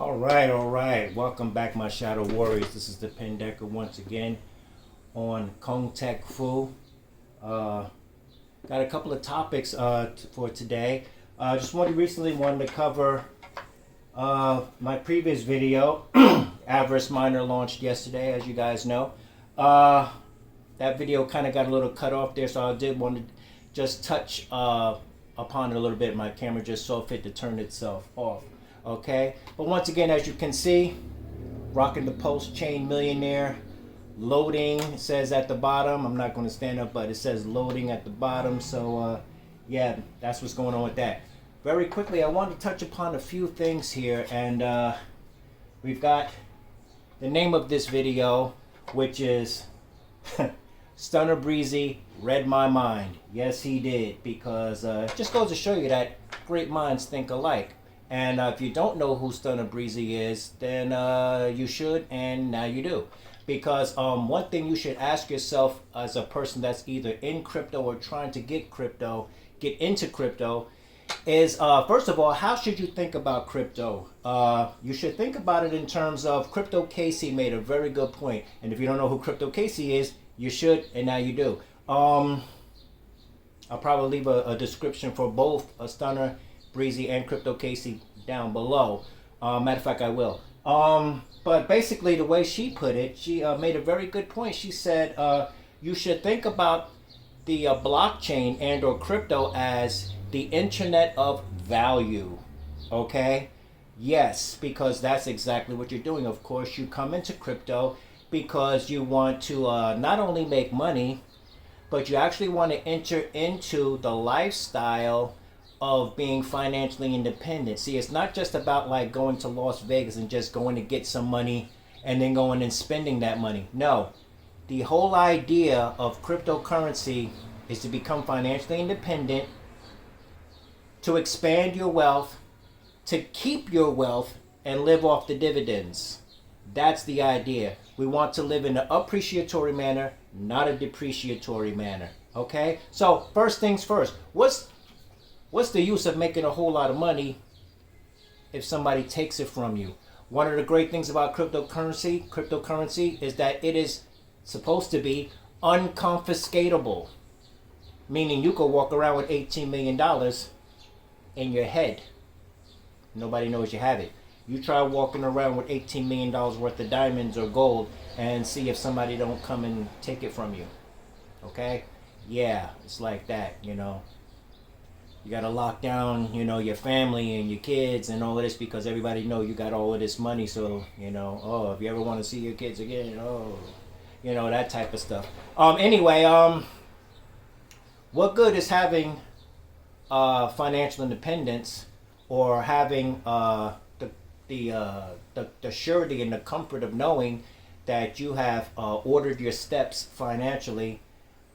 All right. Welcome back, my Shadow Warriors. This is the Pin Decker once again on Kong Tech Fu. Got a couple of topics for today. Just recently wanted to cover my previous video. Avarice Miner launched yesterday, as you guys know. That video kind of got a little cut off there, so I did want to just touch upon it a little bit. My camera just saw fit to turn itself off. Okay, but once again, as you can see, rocking the Pulsechain Millionaire. Loading, it says at the bottom. I'm not going to stand up, but it says loading at the bottom. So yeah, that's what's going on with that. Very quickly, I want to touch upon a few things here, and we've got the name of this video, which is Stunner BREEZY read my mind. Yes, he did, because it just goes to show you that great minds think alike. And if you don't know who Stunner BREEZY is, then you should, and now you do. Because one thing you should ask yourself as a person that's either in crypto or trying to get into crypto, is first of all, how should you think about crypto? You should think about it in terms of Crypto Casey made a very good point. And if you don't know who Crypto Casey is, you should, and now you do. I'll probably leave a description for both Stunner BREEZY and Crypto Casey down below. Matter of fact, I will. But basically, the way she put it, she made a very good point. She said you should think about the blockchain and or crypto as the internet of value. Okay? Yes, because that's exactly what you're doing. Of course, you come into crypto because you want to not only make money, but you actually want to enter into the lifestyle of being financially independent. See, it's not just about like going to Las Vegas and just going to get some money and then going and spending that money. No, the whole idea of cryptocurrency is to become financially independent, to expand your wealth, to keep your wealth, and live off the dividends. That's the idea. We want to live in an appreciatory manner, not a depreciatory manner. Okay? So first things first, what's the use of making a whole lot of money if somebody takes it from you? One of the great things about cryptocurrency is that it is supposed to be unconfiscatable, meaning you could walk around with $18 million in your head. Nobody knows you have it. You try walking around with $18 million worth of diamonds or gold and see if somebody don't come and take it from you. Okay? Yeah, it's like that, you know. You got to lock down, you know, your family and your kids and all of this because everybody know you got all of this money. So, you know, oh, if you ever want to see your kids again, oh, you know, that type of stuff. Anyway, what good is having financial independence or having the surety and the comfort of knowing that you have ordered your steps financially,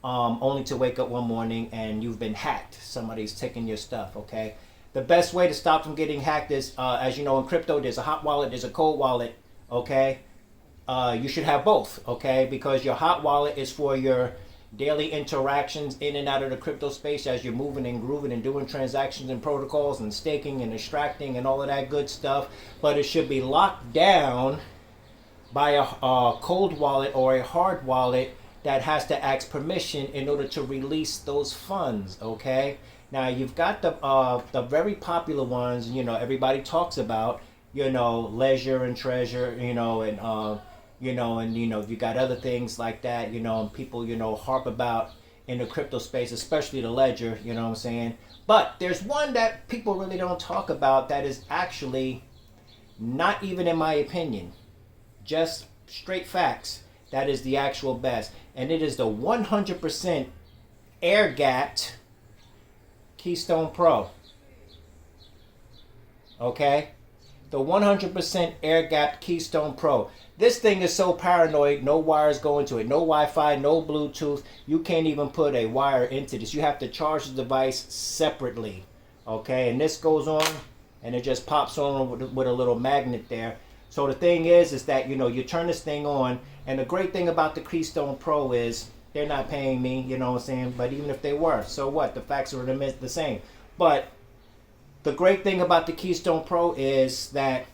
only to wake up one morning and you've been hacked. Somebody's taking your stuff, okay? The best way to stop from getting hacked is, as you know, in crypto, there's a hot wallet, there's a cold wallet, okay? You should have both, okay? Because your hot wallet is for your daily interactions in and out of the crypto space as you're moving and grooving and doing transactions and protocols and staking and extracting and all of that good stuff. But it should be locked down by a cold wallet or a hard wallet that has to ask permission in order to release those funds, okay? Now, you've got the very popular ones, you know, everybody talks about, you know, Ledger and Treasure, you know, and, you got other things like that, you know, and people, you know, harp about in the crypto space, especially the Ledger, you know what I'm saying? But there's one that people really don't talk about that is actually not even in my opinion, just straight facts. That is the actual best. And it is the 100% air-gapped Keystone Pro. Okay? The 100% air-gapped Keystone Pro. This thing is so paranoid, no wires go into it. No Wi-Fi, no Bluetooth. You can't even put a wire into this. You have to charge the device separately. Okay? And this goes on, and it just pops on with a little magnet there. So the thing is that, you know, you turn this thing on, and the great thing about the Keystone Pro is they're not paying me, you know what I'm saying? But even if they were, so what? The facts are the same. But the great thing about the Keystone Pro is that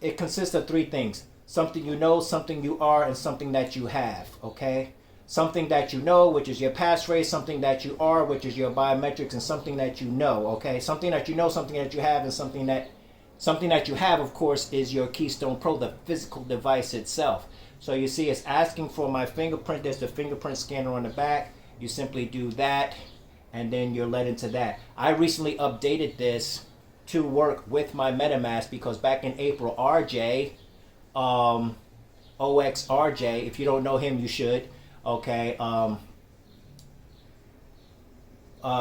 it consists of three things: something you know, something you are, and something that you have. Okay, something that you know, which is your passphrase; something that you are, which is your biometrics; and something that you know. Okay, something that you know, something that you have, and something that you have, of course, is your Keystone Pro, the physical device itself. So you see, it's asking for my fingerprint. There's the fingerprint scanner on the back. You simply do that, and then you're led into that. I recently updated this to work with my MetaMask because back in April, RJ, OXRJ, if you don't know him, you should, okay,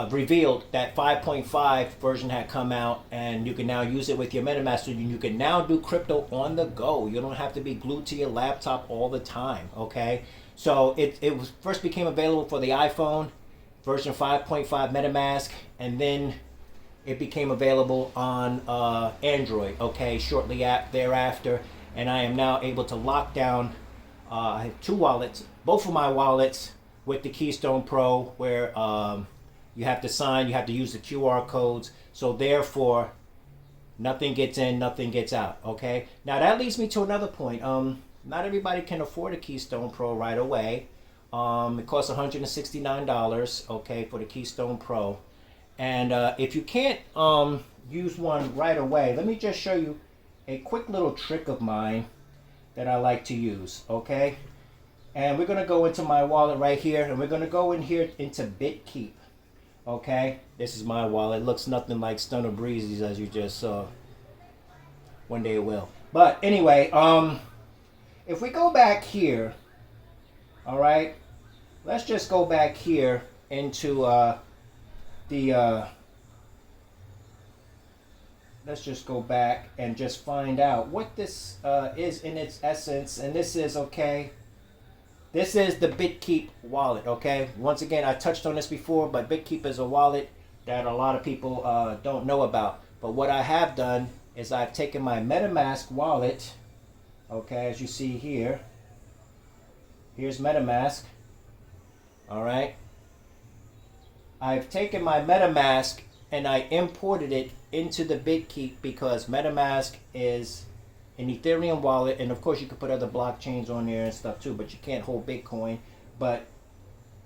revealed that 5.5 version had come out, and you can now use it with your MetaMask. So you can now do crypto on the go. You don't have to be glued to your laptop all the time, okay? So it was first became available for the iPhone, version 5.5 MetaMask, and then it became available on Android, okay, shortly thereafter. And I am now able to lock down, I have two wallets, both of my wallets with the Keystone Pro, where you have to sign, you have to use the QR codes. So therefore, nothing gets in, nothing gets out, okay? Now that leads me to another point. Not everybody can afford a Keystone Pro right away. It costs $169, okay, for the Keystone Pro. And if you can't use one right away, let me just show you a quick little trick of mine that I like to use, okay? And we're gonna go into my wallet right here, and we're gonna go in here into BitKeep, okay? This is my wallet. It looks nothing like STUNNA BREEZY's, as you just saw. One day it will. But anyway, if we go back here, all right, let's just go back here into let's just go back and just find out what this is in its essence. And this is, okay, this is the BitKeep wallet, okay? Once again, I touched on this before, but BitKeep is a wallet that a lot of people don't know about. But what I have done is I've taken my MetaMask wallet, okay, as you see here. Here's MetaMask, all right? I've taken my MetaMask and I imported it into the BitKeep because MetaMask is an Ethereum wallet, and of course you can put other blockchains on there and stuff too, but you can't hold Bitcoin. But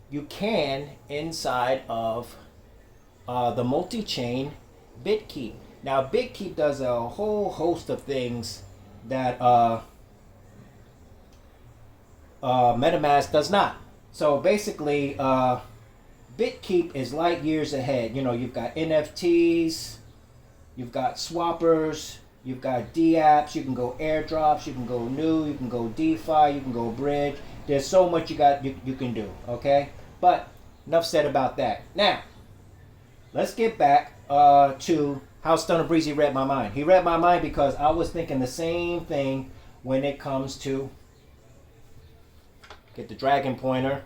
you can inside of the multi-chain BitKeep. Now BitKeep does a whole host of things that MetaMask does not. So basically, BitKeep is light years ahead. You know, you've got NFTs, you've got swappers, you've got dApps, you can go airdrops, you can go new, you can go DeFi, you can go bridge. There's so much you can do, okay? But enough said about that. Now, let's get back to how STUNNA BREEZY read my mind. He read my mind because I was thinking the same thing when it comes to, get the dragon pointer,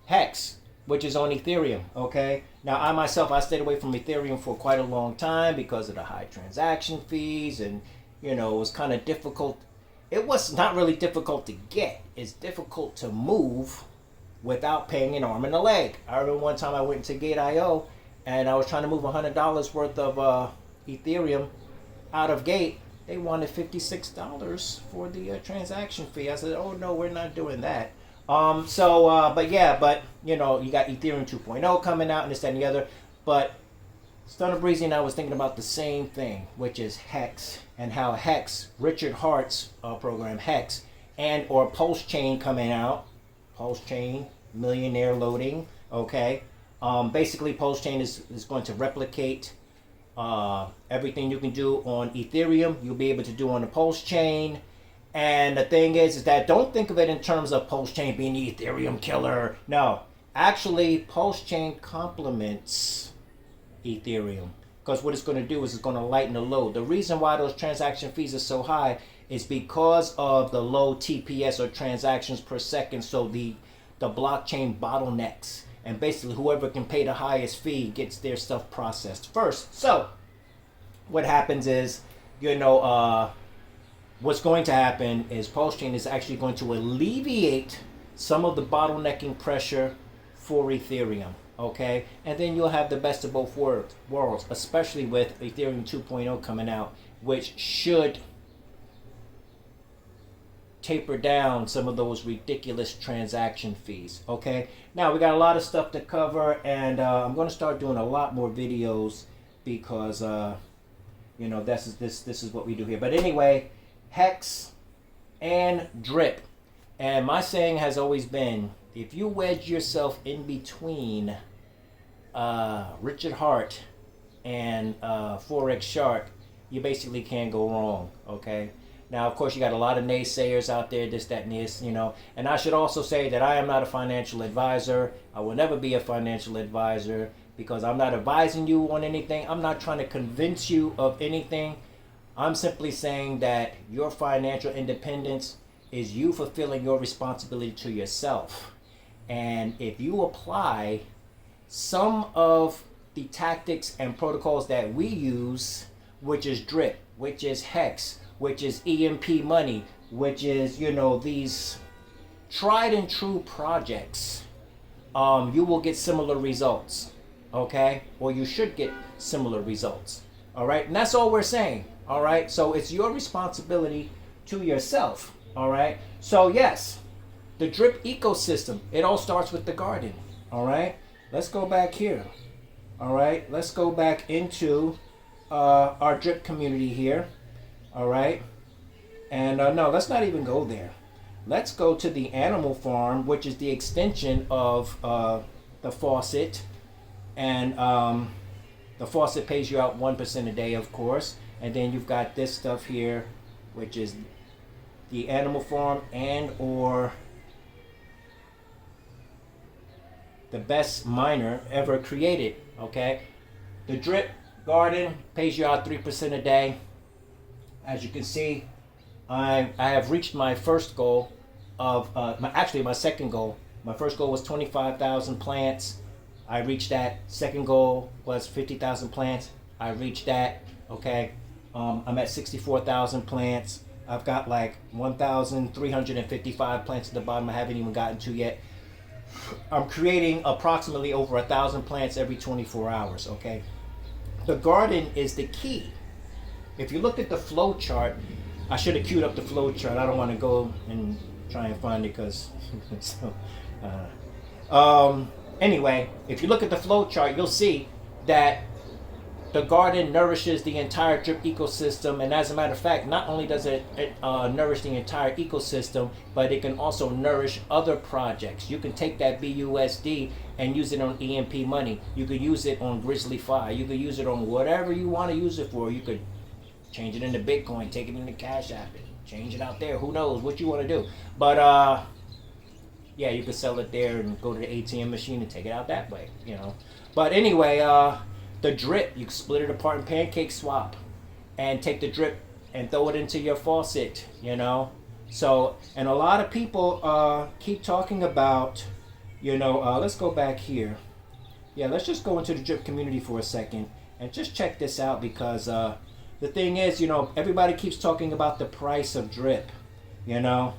Hex, which is on Ethereum, okay? Now, I stayed away from Ethereum for quite a long time because of the high transaction fees, and, you know, it was kind of difficult. It was not really difficult to get. It's difficult to move without paying an arm and a leg. I remember one time I went to Gate.io, and I was trying to move $100 worth of Ethereum out of Gate. They wanted $56 for the transaction fee. I said, oh, no, we're not doing that. But you know, you got Ethereum 2.0 coming out and this, that, and the other. But STUNNA BREEZY and I was thinking about the same thing, which is Hex, and how Hex, Richard Hart's program Hex, and or Pulsechain coming out. Pulsechain, millionaire loading, okay? Basically, Pulsechain is going to replicate everything you can do on Ethereum. You'll be able to do on the Pulsechain. And the thing is that don't think of it in terms of Pulsechain being the Ethereum killer. No, actually, Pulsechain complements Ethereum, because what it's going to do is it's going to lighten the load. The reason why those transaction fees are so high is because of the low TPS, or transactions per second. So the blockchain bottlenecks, and basically whoever can pay the highest fee gets their stuff processed first. So what happens is, you know, what's going to happen is Pulsechain is actually going to alleviate some of the bottlenecking pressure for Ethereum, okay? And then you'll have the best of both worlds, especially with Ethereum 2.0 coming out which should taper down some of those ridiculous transaction fees. Okay, now we got a lot of stuff to cover, and I'm going to start doing a lot more videos because you know, this is what we do here. But anyway, hex and drip, and my saying has always been, if you wedge yourself in between Richard Hart and Forex Shark, you basically can't go wrong. Okay, now of course you got a lot of naysayers out there, this, that, and this, you know. And I should also say that I am not a financial advisor. I will never be a financial advisor, because I'm not advising you on anything. I'm not trying to convince you of anything. I'm simply saying that your financial independence is you fulfilling your responsibility to yourself. And if you apply some of the tactics and protocols that we use, which is drip, which is hex, which is EMP money, which is, you know, these tried and true projects, you will get similar results. Okay, or you should get similar results. All right, and that's all we're saying. All right, so it's your responsibility to yourself. All right, so yes, the drip ecosystem, it all starts with the garden. All right, let's go back here. All right, let's go back into our drip community here. All right, and no, let's not even go there. Let's go to the animal farm, which is the extension of the faucet. And the faucet pays you out 1% a day, of course. And then you've got this stuff here, which is the animal farm and or the best miner ever created. Okay, the drip garden pays you out 3% a day. As you can see, I have reached my first goal of my second goal. My first goal was 25,000 plants. I reached that. Second goal was 50,000 plants. I reached that. Okay, I'm at 64,000 plants. I've got like 1,355 plants at the bottom I haven't even gotten to yet. I'm creating approximately over 1,000 plants every 24 hours. Okay, the garden is the key. If you look at the flow chart, I should have queued up the flow chart. I don't want to go and try and find it because anyway, if you look at the flow chart, you'll see that the garden nourishes the entire drip ecosystem. And as a matter of fact, not only does it nourish the entire ecosystem, but it can also nourish other projects. You can take that BUSD and use it on EMP money. You could use it on Grizzly Fire. You could use it on whatever you want to use it for. You could change it into Bitcoin, take it into Cash App, change it out there. Who knows what you want to do. But yeah, you could sell it there and go to the ATM machine and take it out that way, you know. But anyway, the drip, you can split it apart in pancake swap and take the drip and throw it into your faucet, you know. So, and a lot of people keep talking about, you know, let's go back here. Yeah, let's just go into the drip community for a second and just check this out, because the thing is, you know, everybody keeps talking about the price of drip, you know.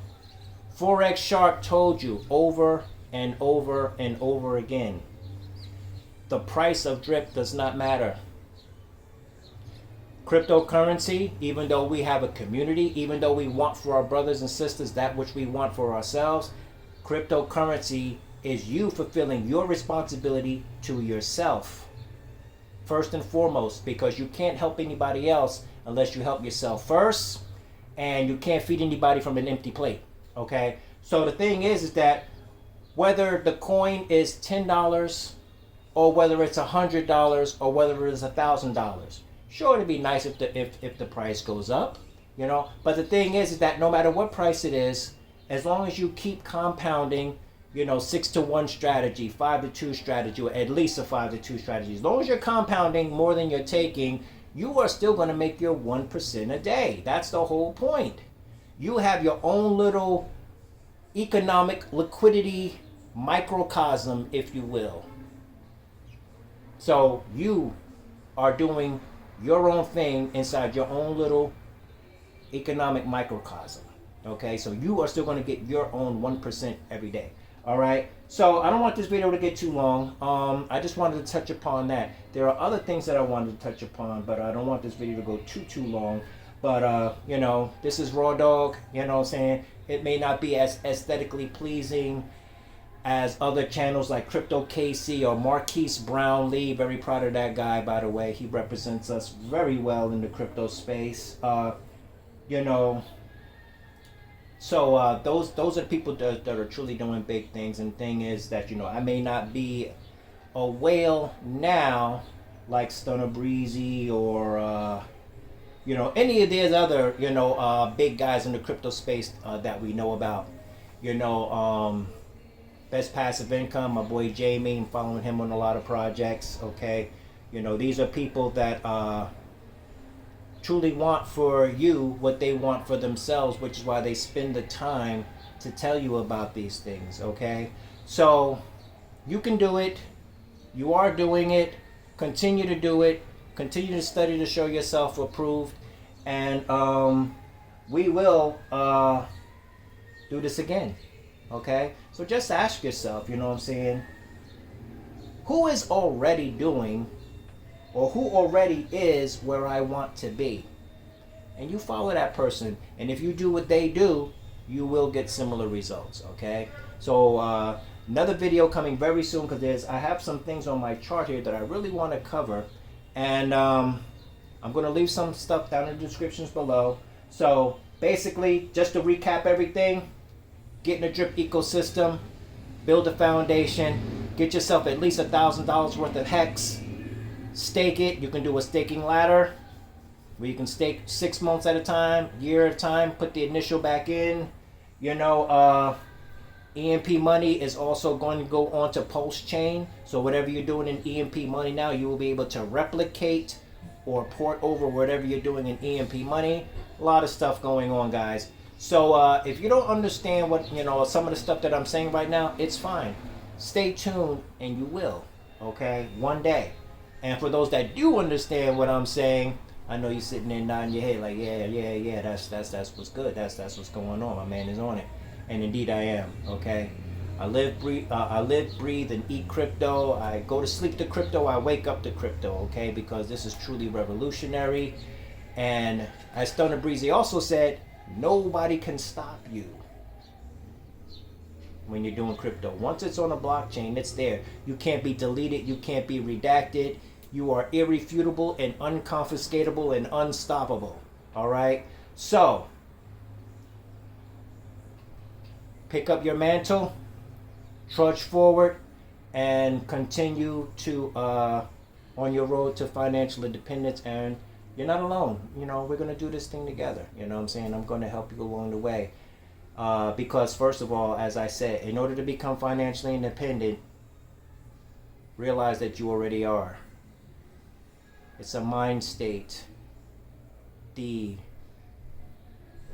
Forex Shark told you over and over and over again, the price of drip does not matter. Cryptocurrency, even though we have a community, even though we want for our brothers and sisters that which we want for ourselves, cryptocurrency is you fulfilling your responsibility to yourself. First and foremost, because you can't help anybody else unless you help yourself first, and you can't feed anybody from an empty plate. Okay, so the thing is that whether the coin is $10 or whether it's $100 or whether it's $1,000, sure, it'd be nice if the price goes up, you know. But the thing is that no matter what price it is, as long as you keep compounding, you know, 6-to-1 strategy, 5-to-2 strategy, or at least a 5-to-2 strategy, as long as you're compounding more than you're taking, you are still going to make your 1% a day. That's the whole point. You have your own little economic liquidity microcosm, if you will. So you are doing your own thing inside your own little economic microcosm. Okay, so you are still going to get your own 1% every day. All right. So I don't want this video to get too long. I just wanted to touch upon that. There are other things that I wanted to touch upon, but I don't want this video to go too long. But you know, this is Raw Dog. You know what I'm saying? It may not be as aesthetically pleasing as other channels like Crypto KC or Marquise Brownlee. Very proud of that guy, by the way. He represents us very well in the crypto space. You know, so those are people that are truly doing big things. And thing is that, you know, I may not be a whale now like STUNNA BREEZY or you know, any of these other, you know, big guys in the crypto space that we know about. You know, Best Passive Income, my boy Jamie, I'm following him on a lot of projects. Okay, you know, these are people that truly want for you what they want for themselves, which is why they spend the time to tell you about these things. Okay, so you can do it. You are doing it. Continue to do it. Continue to study to show yourself approved, and we will do this again. Okay, so just ask yourself, you know what I'm saying, who is already doing, or who already is where I want to be, and you follow that person, and if you do what they do, you will get similar results. Okay, so another video coming very soon, because I have some things on my chart here that I really want to cover. And I'm going to leave some stuff down in the descriptions below. So basically, just to recap everything, get in a drip ecosystem, build a foundation, get yourself at least $1,000 worth of hex, stake it. You can do a staking ladder where you can stake 6 months at a time, year at a time, put the initial back in. You know, EMP money is also going to go on to Pulsechain. So whatever you're doing in EMP money now, you will be able to replicate or port over whatever you're doing in EMP money. A lot of stuff going on, guys. So if you don't understand what, you know, some of the stuff that I'm saying right now, it's fine. Stay tuned and you will. Okay, one day. And for those that do understand what I'm saying, I know you're sitting there nodding your head like, yeah, that's what's good. That's what's going on. My man is on it. And indeed I am. Okay, I live, breathe, and eat crypto. I go to sleep to crypto. I wake up to crypto. Okay, because this is truly revolutionary. And as STUNNA BREEZY also said, nobody can stop you when you're doing crypto. Once it's on a blockchain, it's there. You can't be deleted. You can't be redacted. You are irrefutable and unconfiscatable and unstoppable. All right, so pick up your mantle, trudge forward, and continue to on your road to financial independence. And you're not alone. You know, we're going to do this thing together. You know what I'm saying? I'm going to help you along the way. Because first of all, as I said, in order to become financially independent, realize that you already are. It's a mind state. The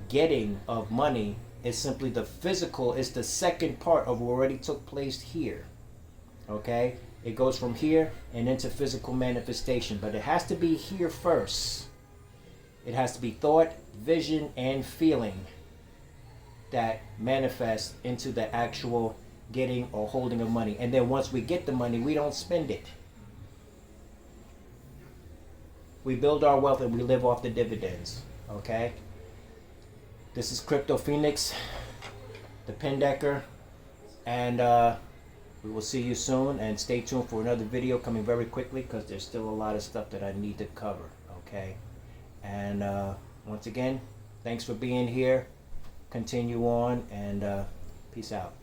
getting of money is simply the physical. It's the second part of what already took place here. Okay, it goes from here and into physical manifestation, but it has to be here first. It has to be thought, vision, and feeling that manifest into the actual getting or holding of money. And then once we get the money, we don't spend it. We build our wealth and we live off the dividends. Okay, this is Crypto Phoenix, the Pin Decker, and we will see you soon. And stay tuned for another video coming very quickly, because there's still a lot of stuff that I need to cover. Okay, and once again, thanks for being here. Continue on, and peace out.